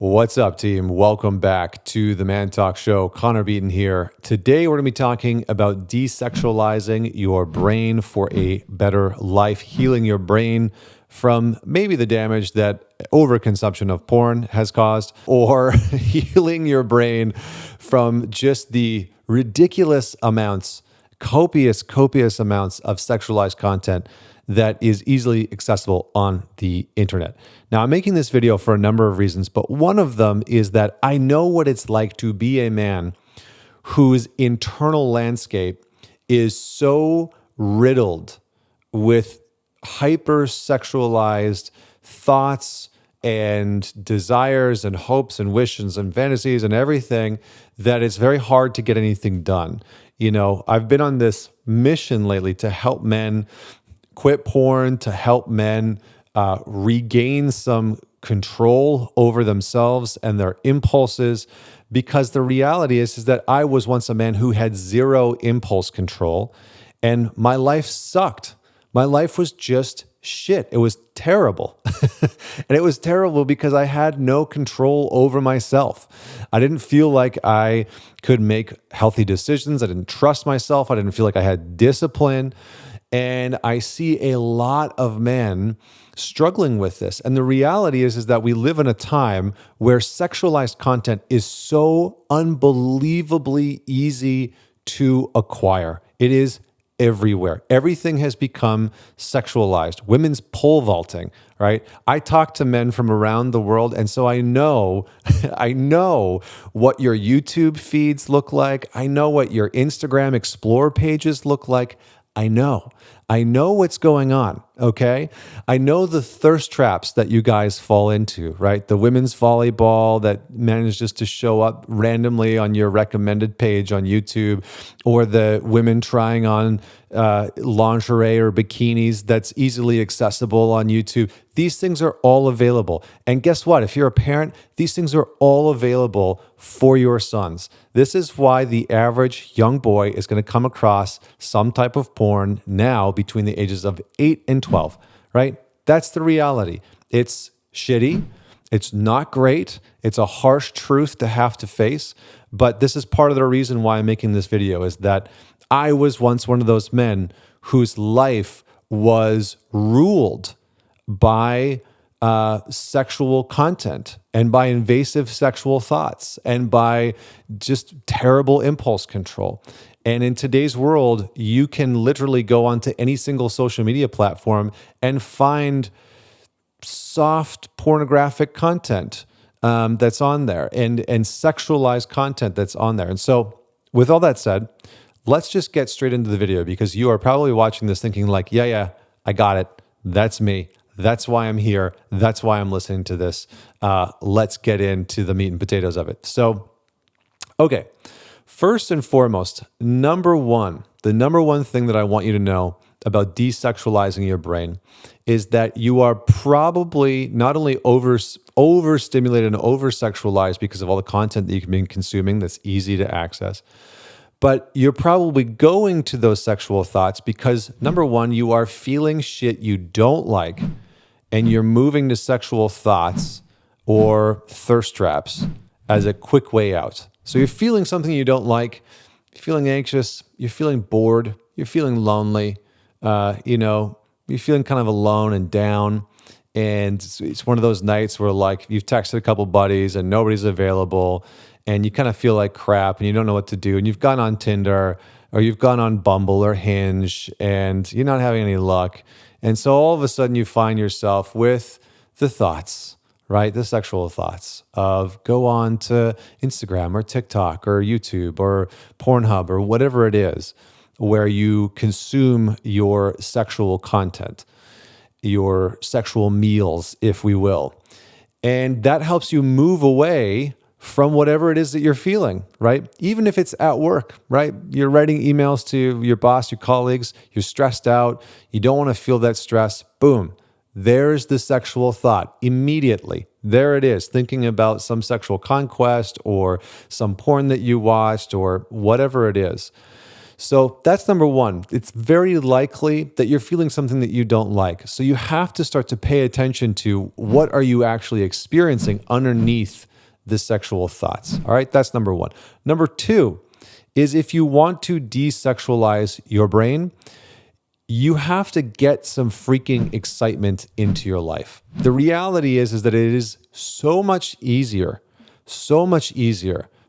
What's up, team? Welcome back to the Man Talk Show. Connor Beaton here. Today, we're going to be talking about desexualizing your brain for a better life, healing your brain from maybe the damage that overconsumption of porn has caused, or healing your brain from just the ridiculous amounts, copious amounts of sexualized content that is easily accessible on the internet. Now, I'm making this video for a number of reasons, but one of them is that I know what it's like to be a man whose internal landscape is so riddled with hyper-sexualized thoughts and desires and hopes and wishes and fantasies and everything that it's very hard to get anything done. You know, I've been on this mission lately to help men quit porn, to help men regain some control over themselves and their impulses, because the reality is that I was once a man who had zero impulse control, and my life sucked. My life was just shit. It was terrible. And it was terrible because I had no control over myself. I didn't feel like I could make healthy decisions. I didn't trust myself. I didn't feel like I had discipline. And I see a lot of men struggling with this. And the reality is that we live in a time where sexualized content is so unbelievably easy to acquire. It is everywhere. Everything has become sexualized. Women's pole vaulting, right? I talk to men from around the world, and so I know, I know what your YouTube feeds look like. I know what your Instagram Explore pages look like. I know what's going on, okay? I know the thirst traps that you guys fall into, right? The women's volleyball that manages to show up randomly on your recommended page on YouTube, or the women trying on lingerie or bikinis that's easily accessible on YouTube. These things are all available. And guess what? If you're a parent, these things are all available for your sons. This is why the average young boy is going to come across some type of porn now between the ages of 8 and 12, right? That's the reality. It's shitty. It's not great. It's a harsh truth to have to face. But this is part of the reason why I'm making this video, is that I was once one of those men whose life was ruled by sexual content and by invasive sexual thoughts and by just terrible impulse control. And in today's world, you can literally go onto any single social media platform and find soft pornographic content that's on there, and sexualized content that's on there. And so with all that said, let's just get straight into the video, because you are probably watching this thinking like, yeah, I got it. That's me. That's why I'm here. That's why I'm listening to this. Let's get into the meat and potatoes of it. So, okay. First and foremost, the number one thing that I want you to know about desexualizing your brain is that you are probably not only overstimulated and oversexualized because of all the content that you've been consuming that's easy to access, but you're probably going to those sexual thoughts because, number one, you are feeling shit you don't like, and you're moving to sexual thoughts or thirst traps as a quick way out. So you're feeling something you don't like, you're feeling anxious, you're feeling bored, you're feeling lonely, you're feeling kind of alone and down. And it's one of those nights where, like, you've texted a couple buddies and nobody's available, and you kind of feel like crap and you don't know what to do. And you've gone on Tinder or you've gone on Bumble or Hinge and you're not having any luck. And so all of a sudden you find yourself with the thoughts, right? The sexual thoughts of go on to Instagram or TikTok or YouTube or Pornhub or whatever it is where you consume your sexual content, your sexual meals, if we will. And that helps you move away from whatever it is that you're feeling, right? Even if it's at work, right? You're writing emails to your boss, your colleagues, you're stressed out, you don't want to feel that stress, boom, there's the sexual thought immediately. There it is, thinking about some sexual conquest or some porn that you watched or whatever it is. So that's number one. It's very likely that you're feeling something that you don't like. So you have to start to pay attention to what are you actually experiencing underneath the sexual thoughts. All right, that's number one. Number two is if you want to desexualize your brain, you have to get some freaking excitement into your life. The reality is that it is so much easier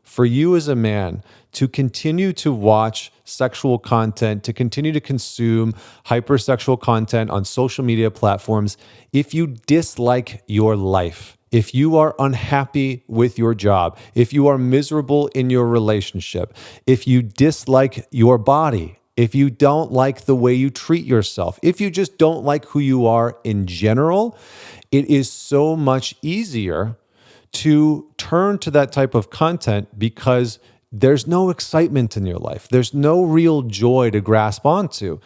for you as a man to continue to watch sexual content, to continue to consume hypersexual content on social media platforms if you dislike your life. If you are unhappy with your job, if you are miserable in your relationship, if you dislike your body, if you don't like the way you treat yourself, if you just don't like who you are in general, it is so much easier to turn to that type of content because there's no excitement in your life. There's no real joy to grasp onto.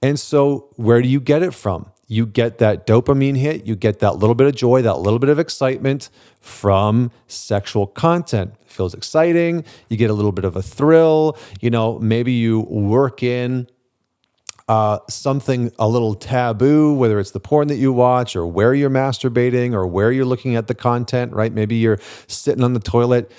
And so where do you get it from? You get that dopamine hit, you get that little bit of joy, that little bit of excitement from sexual content. It feels exciting, you get a little bit of a thrill, maybe you work in something a little taboo, whether it's the porn that you watch or where you're masturbating or where you're looking at the content, right? Maybe you're sitting on the toilet,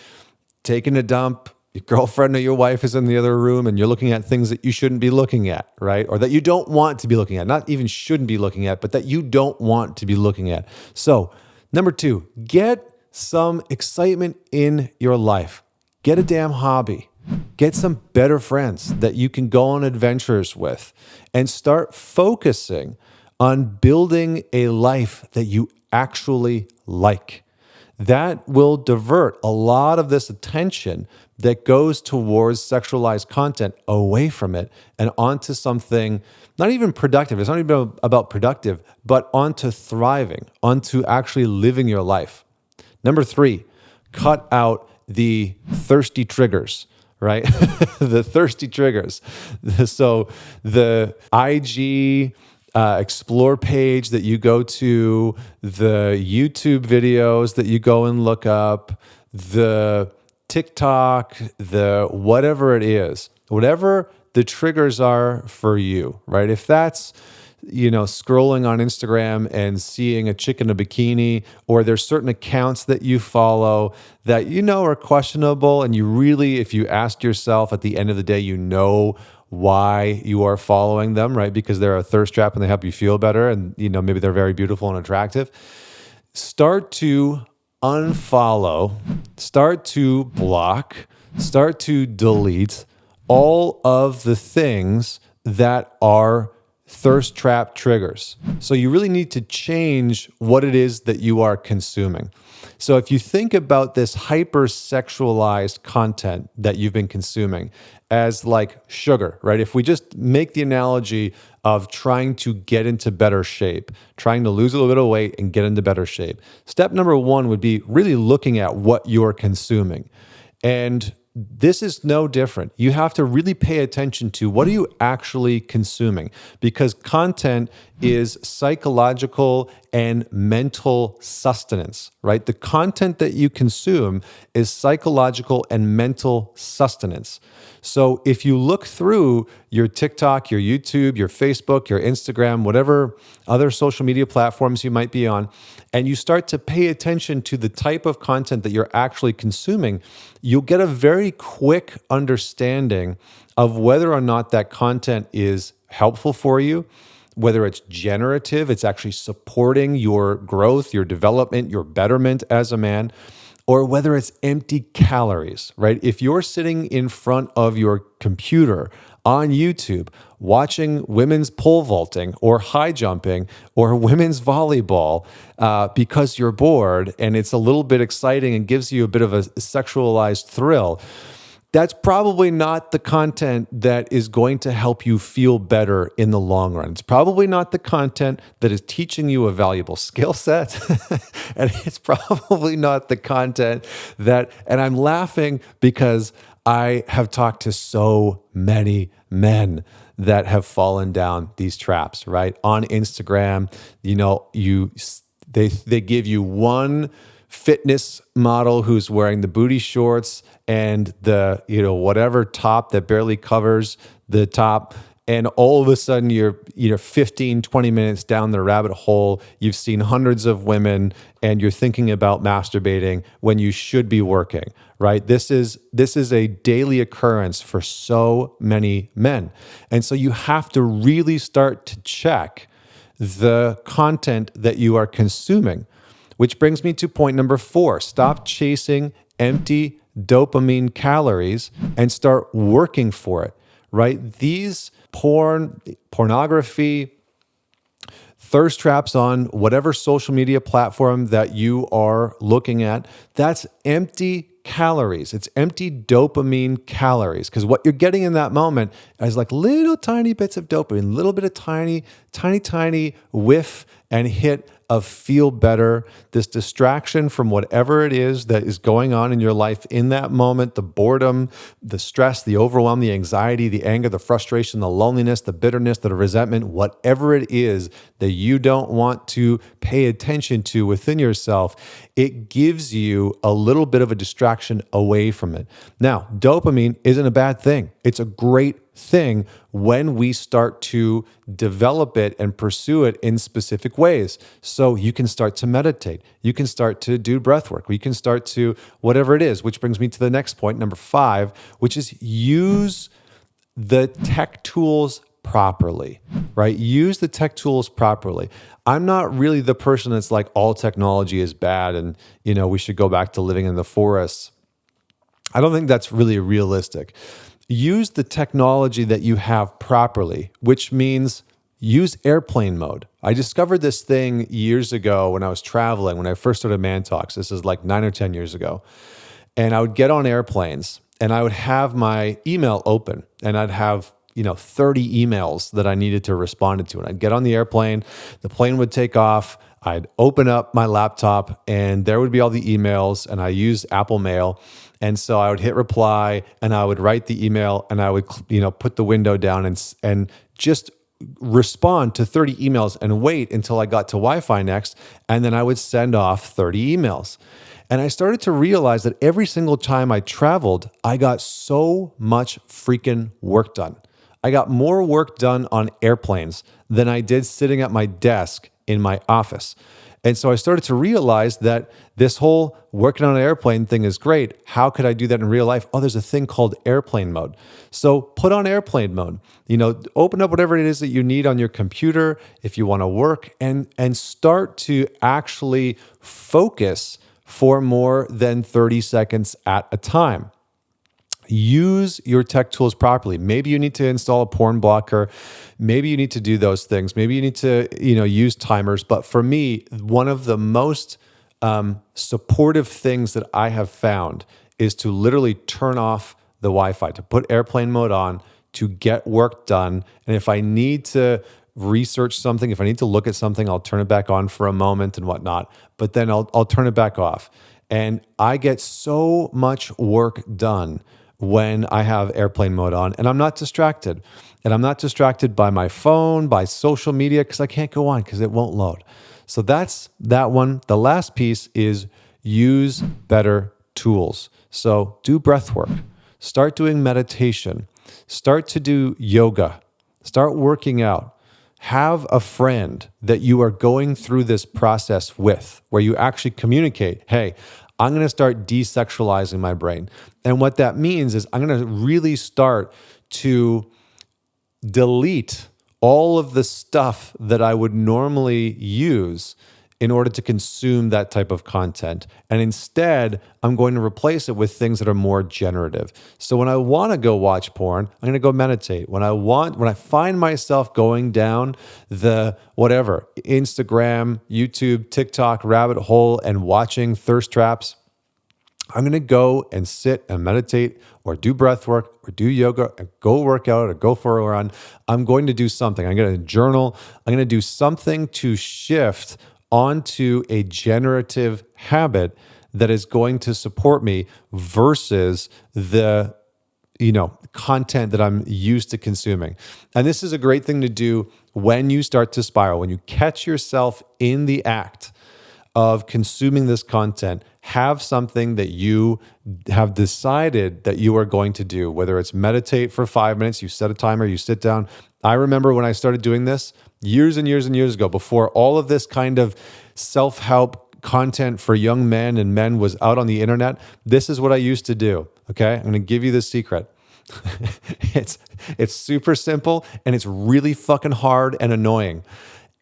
taking a dump, your girlfriend or your wife is in the other room and you're looking at things that you shouldn't be looking at, right? Or that you don't want to be looking at, not even shouldn't be looking at, but that you don't want to be looking at. So, number two, get some excitement in your life. Get a damn hobby. Get some better friends that you can go on adventures with and start focusing on building a life that you actually like. That will divert a lot of this attention that goes towards sexualized content away from it and onto something not even productive. It's not even about productive, but onto thriving, onto actually living your life. Number three, cut out the thirsty triggers, right? The thirsty triggers. So the IG explore page that you go to, the YouTube videos that you go and look up, the TikTok, the whatever it is, whatever the triggers are for you, right? If that's, scrolling on Instagram and seeing a chick in a bikini, or there's certain accounts that you follow that are questionable, and you really, if you ask yourself at the end of the day, why you are following them, right? Because they're a thirst trap and they help you feel better, and maybe they're very beautiful and attractive. Start to unfollow, start to block, start to delete all of the things that are thirst trap triggers. So you really need to change what it is that you are consuming. So if you think about this hypersexualized content that you've been consuming as like sugar, right? If we just make the analogy of trying to get into better shape, trying to lose a little bit of weight and get into better shape, step number one would be really looking at what you're consuming. And this is no different. You have to really pay attention to what are you actually consuming, because content is psychological and mental sustenance, right? The content that you consume is psychological and mental sustenance. So if you look through your TikTok, your YouTube, your Facebook, your Instagram, whatever other social media platforms you might be on, and you start to pay attention to the type of content that you're actually consuming, you'll get a very quick understanding of whether or not that content is helpful for you, whether it's generative, it's actually supporting your growth, your development, your betterment as a man, or whether it's empty calories, right? If you're sitting in front of your computer on YouTube watching women's pole vaulting or high jumping or women's volleyball because you're bored and it's a little bit exciting and gives you a bit of a sexualized thrill, that's probably not the content that is going to help you feel better in the long run. It's probably not the content that is teaching you a valuable skill set. And it's probably not the content that, and I'm laughing because I have talked to so many men that have fallen down these traps, right? On Instagram, they give you one fitness model who's wearing the booty shorts and the whatever top that barely covers the top, and all of a sudden you're 15, 20 minutes down the rabbit hole. You've seen hundreds of women and you're thinking about masturbating when you should be working, right? This is a daily occurrence for so many men. And so you have to really start to check the content that you are consuming, which brings me to point number 4. Stop chasing empty dopamine calories and start working for it, right? These pornography, thirst traps on whatever social media platform that you are looking at, that's empty calories. It's empty dopamine calories, because what you're getting in that moment is like little tiny bits of dopamine, little bit of tiny whiff and hit of feel better, this distraction from whatever it is that is going on in your life in that moment, the boredom, the stress, the overwhelm, the anxiety, the anger, the frustration, the loneliness, the bitterness, the resentment, whatever it is that you don't want to pay attention to within yourself, it gives you a little bit of a distraction away from it. Now, dopamine isn't a bad thing. It's a great thing when we start to develop it and pursue it in specific ways. So you can start to meditate. You can start to do breath work. You can start to whatever it is, which brings me to the next point, number 5, which is use the tech tools properly, right? Use the tech tools properly. I'm not really the person that's like all technology is bad and, we should go back to living in the forests. I don't think that's really realistic. Use the technology that you have properly, which means use airplane mode. I discovered this thing years ago when I was traveling, when I first started Man Talks. This is like 9 or 10 years ago. And I would get on airplanes and I would have my email open and I'd have 30 emails that I needed to respond to. And I'd get on the airplane, the plane would take off, I'd open up my laptop and there would be all the emails, and I use Apple Mail. And so I would hit reply and I would write the email and I would, put the window down and just respond to 30 emails and wait until I got to Wi-Fi next. And then I would send off 30 emails. And I started to realize that every single time I traveled, I got so much freaking work done. I got more work done on airplanes than I did sitting at my desk in my office. And so I started to realize that this whole working on an airplane thing is great. How could I do that in real life? Oh, there's a thing called airplane mode. So put on airplane mode. Open up whatever it is that you need on your computer if you want to work, and start to actually focus for more than 30 seconds at a time. Use your tech tools properly. Maybe you need to install a porn blocker. Maybe you need to do those things. Maybe you need to, use timers. But for me, one of the most supportive things that I have found is to literally turn off the Wi-Fi, to put airplane mode on, to get work done. And if I need to research something, if I need to look at something, I'll turn it back on for a moment and whatnot. But then I'll turn it back off. And I get so much work done when I have airplane mode on and I'm not distracted. And I'm not distracted by my phone, by social media, because I can't go on because it won't load. So that's that one. The last piece is use better tools. So do breath work. Start doing meditation. Start to do yoga. Start working out. Have a friend that you are going through this process with, where you actually communicate, hey, I'm going to start desexualizing my brain. And what that means is I'm going to really start to delete all of the stuff that I would normally use in order to consume that type of content. And instead, I'm going to replace it with things that are more generative. So when I want to go watch porn, I'm going to go meditate. When I find myself going down the whatever, Instagram, YouTube, TikTok rabbit hole and watching thirst traps, I'm going to go and sit and meditate or do breath work or do yoga or go work out or go for a run. I'm going to do something. I'm going to journal. I'm going to do something to shift onto a generative habit that is going to support me versus the content that I'm used to consuming. And this is a great thing to do when you start to spiral, when you catch yourself in the act of consuming this content, have something that you have decided that you are going to do, whether it's meditate for 5 minutes, you set a timer, you sit down. I remember when I started doing this years and years and years ago, before all of this kind of self-help content for young men and men was out on the internet, this is what I used to do. Okay, I'm going to give you the secret. It's super simple and it's really fucking hard and annoying.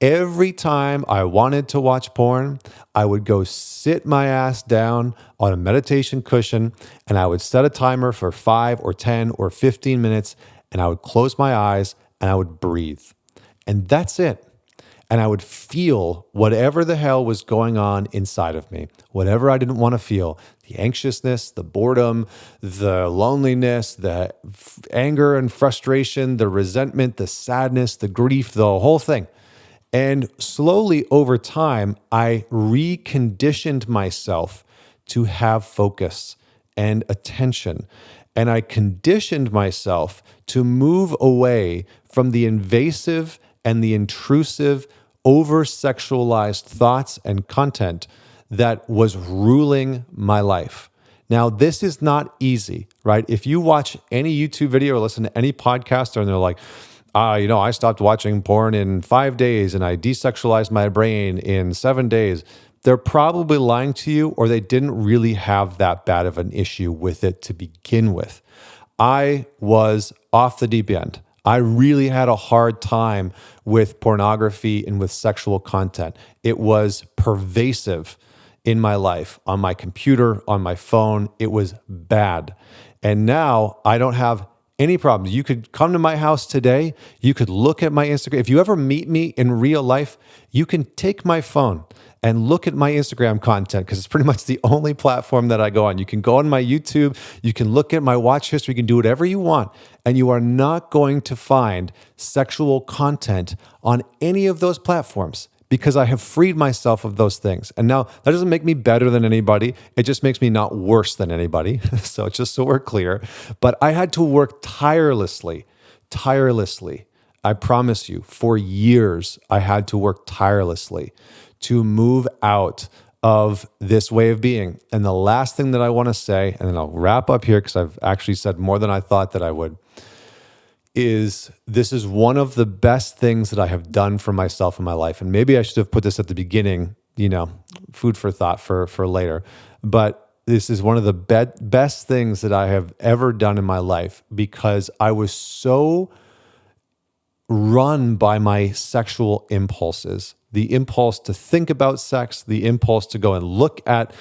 Every time I wanted to watch porn, I would go sit my ass down on a meditation cushion and I would set a timer for 5 or 10 or 15 minutes and I would close my eyes and I would breathe. And that's it. And I would feel whatever the hell was going on inside of me, whatever I didn't want to feel, the anxiousness, the boredom, the loneliness, the anger and frustration, the resentment, the sadness, the grief, the whole thing. And slowly over time, I reconditioned myself to have focus and attention. And I conditioned myself to move away from the invasive and the intrusive, over-sexualized thoughts and content that was ruling my life. Now, this is not easy, right? If you watch any YouTube video or listen to any podcaster and they're like, I stopped watching porn in 5 days and I desexualized my brain in 7 days. They're probably lying to you, or they didn't really have that bad of an issue with it to begin with. I was off the deep end. I really had a hard time with pornography and with sexual content. It was pervasive in my life, on my computer, on my phone. It was bad. And now I don't have any problems. You could come to my house today. You could look at my Instagram. If you ever meet me in real life, you can take my phone and look at my Instagram content, because it's pretty much the only platform that I go on. You can go on my YouTube. You can look at my watch history. You can do whatever you want. And you are not going to find sexual content on any of those platforms, because I have freed myself of those things. And now that doesn't make me better than anybody. It just makes me not worse than anybody. So just so we're clear. But I had to work tirelessly. I promise you, for years, I had to work tirelessly to move out of this way of being. And the last thing that I want to say, and then I'll wrap up here because I've actually said more than I thought that I would, is this is one of the best things that I have done for myself in my life. And maybe I should have put this at the beginning, food for thought for later. But this is one of the best things that I have ever done in my life, because I was so run by my sexual impulses. The impulse to think about sex, the impulse to go and look at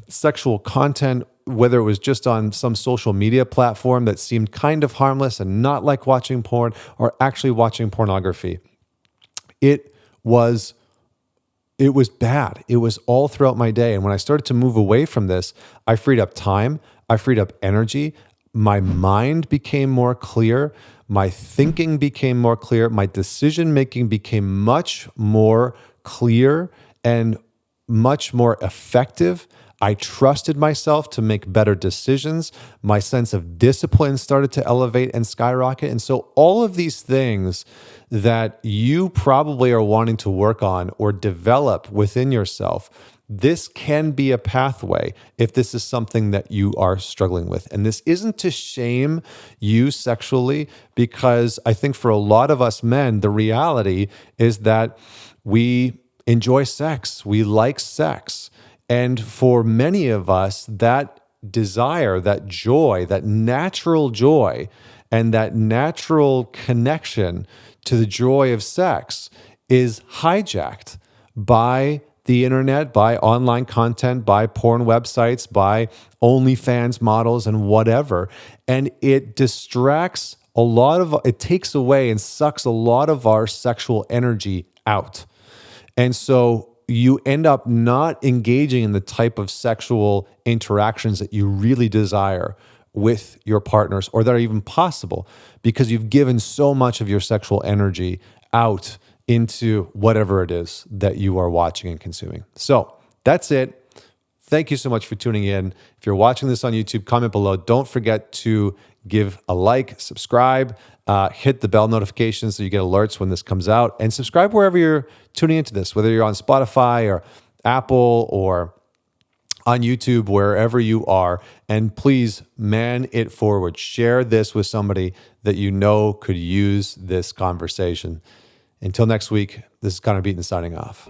sexual content, whether it was just on some social media platform that seemed kind of harmless and not like watching porn, or actually watching pornography. It was bad. It was all throughout my day. And when I started to move away from this, I freed up time, I freed up energy, my mind became more clear, my thinking became more clear, my decision-making became much more clear and much more effective. I trusted myself to make better decisions. My sense of discipline started to elevate and skyrocket. And so all of these things that you probably are wanting to work on or develop within yourself, this can be a pathway if this is something that you are struggling with. And this isn't to shame you sexually, because I think for a lot of us men, the reality is that we enjoy sex. We like sex. And for many of us, that desire, that joy, that natural joy, and that natural connection to the joy of sex is hijacked by the internet, by online content, by porn websites, by OnlyFans models and whatever. And it distracts it takes away and sucks a lot of our sexual energy out. And so you end up not engaging in the type of sexual interactions that you really desire with your partners, or that are even possible, because you've given so much of your sexual energy out into whatever it is that you are watching and consuming. So that's it. Thank you so much for tuning in. If you're watching this on YouTube, comment below. Don't forget to give a like, subscribe, hit the bell notifications so you get alerts when this comes out, and subscribe wherever you're tuning into this, whether you're on Spotify or Apple or on YouTube, wherever you are. And please man it forward. Share this with somebody that you know could use this conversation. Until next week, this is Connor Beaton signing off.